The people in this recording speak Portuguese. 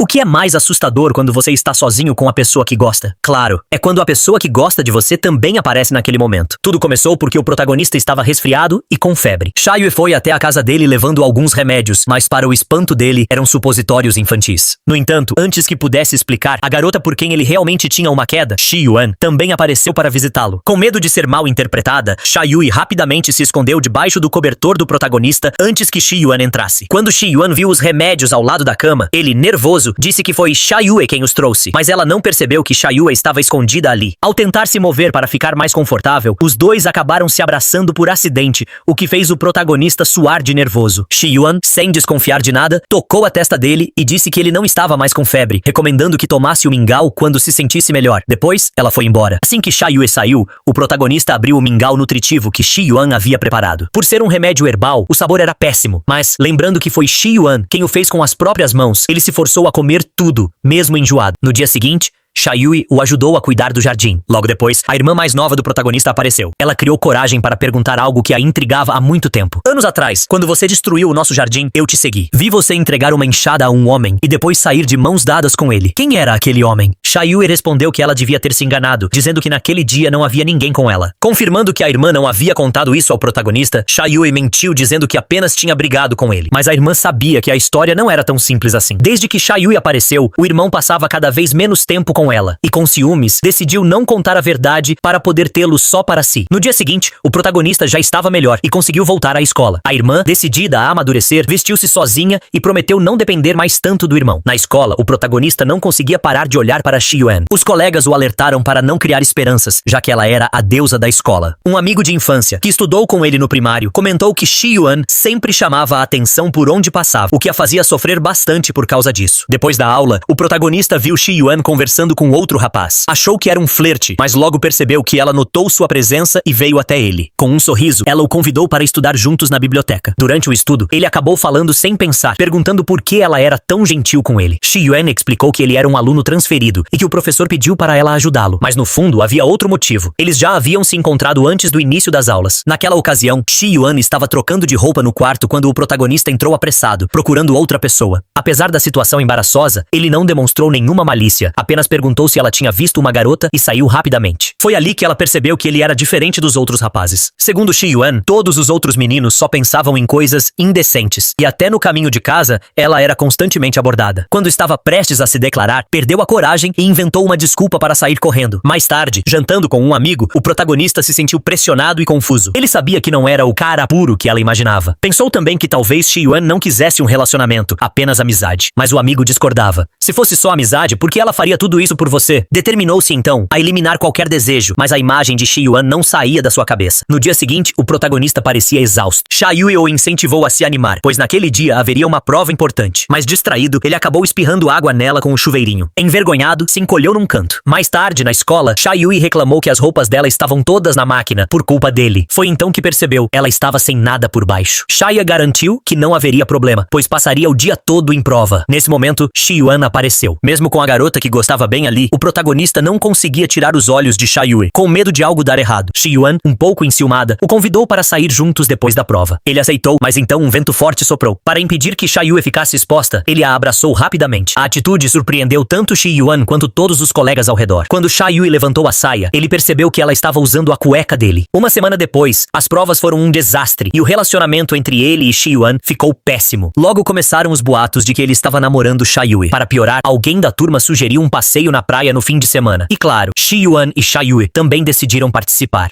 O que é mais assustador quando você está sozinho com a pessoa que gosta? Claro, é quando a pessoa que gosta de você também aparece naquele momento. Tudo começou porque o protagonista estava resfriado e com febre. Xiayue foi até a casa dele levando alguns remédios, mas para o espanto dele, eram supositórios infantis. No entanto, antes que pudesse explicar a garota por quem ele realmente tinha uma queda, Shi Yuan também apareceu para visitá-lo. Com medo de ser mal interpretada, Xiayue rapidamente se escondeu debaixo do cobertor do protagonista antes que Shi Yuan entrasse. Quando Shi Yuan viu os remédios ao lado da cama, ele, nervoso, disse que foi Xiayue quem os trouxe, mas ela não percebeu que Xiayue estava escondida ali. Ao tentar se mover para ficar mais confortável, os dois acabaram se abraçando por acidente, o que fez o protagonista suar de nervoso. Shi Yuan, sem desconfiar de nada, tocou a testa dele e disse que ele não estava mais com febre, recomendando que tomasse o mingau quando se sentisse melhor. Depois, ela foi embora. Assim que Xiayue saiu, o protagonista abriu o mingau nutritivo que Shi Yuan havia preparado. Por ser um remédio herbal, o sabor era péssimo, mas, lembrando que foi Shi Yuan quem o fez com as próprias mãos, ele se forçou a comer tudo, mesmo enjoado. No dia seguinte, Xiayue o ajudou a cuidar do jardim. Logo depois, a irmã mais nova do protagonista apareceu. Ela criou coragem para perguntar algo que a intrigava há muito tempo. Anos atrás, quando você destruiu o nosso jardim, eu te segui. Vi você entregar uma enxada a um homem e depois sair de mãos dadas com ele. Quem era aquele homem? Xiayue respondeu que ela devia ter se enganado, dizendo que naquele dia não havia ninguém com ela. Confirmando que a irmã não havia contado isso ao protagonista, Xiayue mentiu dizendo que apenas tinha brigado com ele. Mas a irmã sabia que a história não era tão simples assim. Desde que Xiayue apareceu, o irmão passava cada vez menos tempo com ela, e com ciúmes, decidiu não contar a verdade para poder tê-lo só para si. No dia seguinte, o protagonista já estava melhor e conseguiu voltar à escola. A irmã, decidida a amadurecer, vestiu-se sozinha e prometeu não depender mais tanto do irmão. Na escola, o protagonista não conseguia parar de olhar para Shi Yuan. Os colegas o alertaram para não criar esperanças, já que ela era a deusa da escola. Um amigo de infância, que estudou com ele no primário, comentou que Shi Yuan sempre chamava a atenção por onde passava, o que a fazia sofrer bastante por causa disso. Depois da aula, o protagonista viu Shi Yuan conversando com outro rapaz. Achou que era um flerte, mas logo percebeu que ela notou sua presença e veio até ele. Com um sorriso, ela o convidou para estudar juntos na biblioteca. Durante o estudo, ele acabou falando sem pensar, perguntando por que ela era tão gentil com ele. Shi Yuan explicou que ele era um aluno transferido e que o professor pediu para ela ajudá-lo. Mas no fundo, havia outro motivo. Eles já haviam se encontrado antes do início das aulas. Naquela ocasião, Shi Yuan estava trocando de roupa no quarto quando o protagonista entrou apressado, procurando outra pessoa. Apesar da situação embaraçosa, ele não demonstrou nenhuma malícia, apenas perguntou se ela tinha visto uma garota e saiu rapidamente. Foi ali que ela percebeu que ele era diferente dos outros rapazes. Segundo Shi Yuan, todos os outros meninos só pensavam em coisas indecentes, e até no caminho de casa, ela era constantemente abordada. Quando estava prestes a se declarar, perdeu a coragem e inventou uma desculpa para sair correndo. Mais tarde, jantando com um amigo, o protagonista se sentiu pressionado e confuso. Ele sabia que não era o cara puro que ela imaginava. Pensou também que talvez Shi Yuan não quisesse um relacionamento, apenas amizade. Mas o amigo discordava. Se fosse só amizade, por que ela faria tudo isso por você? Determinou-se então a eliminar qualquer desejo, mas a imagem de Shi Yuan não saía da sua cabeça. No dia seguinte, o protagonista parecia exausto. Xiayue o incentivou a se animar, pois naquele dia haveria uma prova importante. Mas distraído, ele acabou espirrando água nela com o chuveirinho. Envergonhado, se encolheu num canto. Mais tarde, na escola, Xiayue reclamou que as roupas dela estavam todas na máquina, por culpa dele. Foi então que percebeu, ela estava sem nada por baixo. Xiayue garantiu que não haveria problema, pois passaria o dia todo em prova. Nesse momento, Shi Yuan apareceu. Mesmo com a garota que gostava bem ali, o protagonista não conseguia tirar os olhos de Xiayue, com medo de algo dar errado. Shi Yuan, um pouco enciumada, o convidou para sair juntos depois da prova. Ele aceitou, mas então um vento forte soprou. Para impedir que Xiayue ficasse exposta, ele a abraçou rapidamente. A atitude surpreendeu tanto Shi Yuan quanto todos os colegas ao redor. Quando Xiayue levantou a saia, ele percebeu que ela estava usando a cueca dele. Uma semana depois, as provas foram um desastre e o relacionamento entre ele e Shi Yuan ficou péssimo. Logo começaram os boatos de que ele estava namorando Xiayue. Para piorar, alguém da turma sugeriu um passeio na praia no fim de semana. E claro, Shi Yuan e Xiayue também decidiram participar.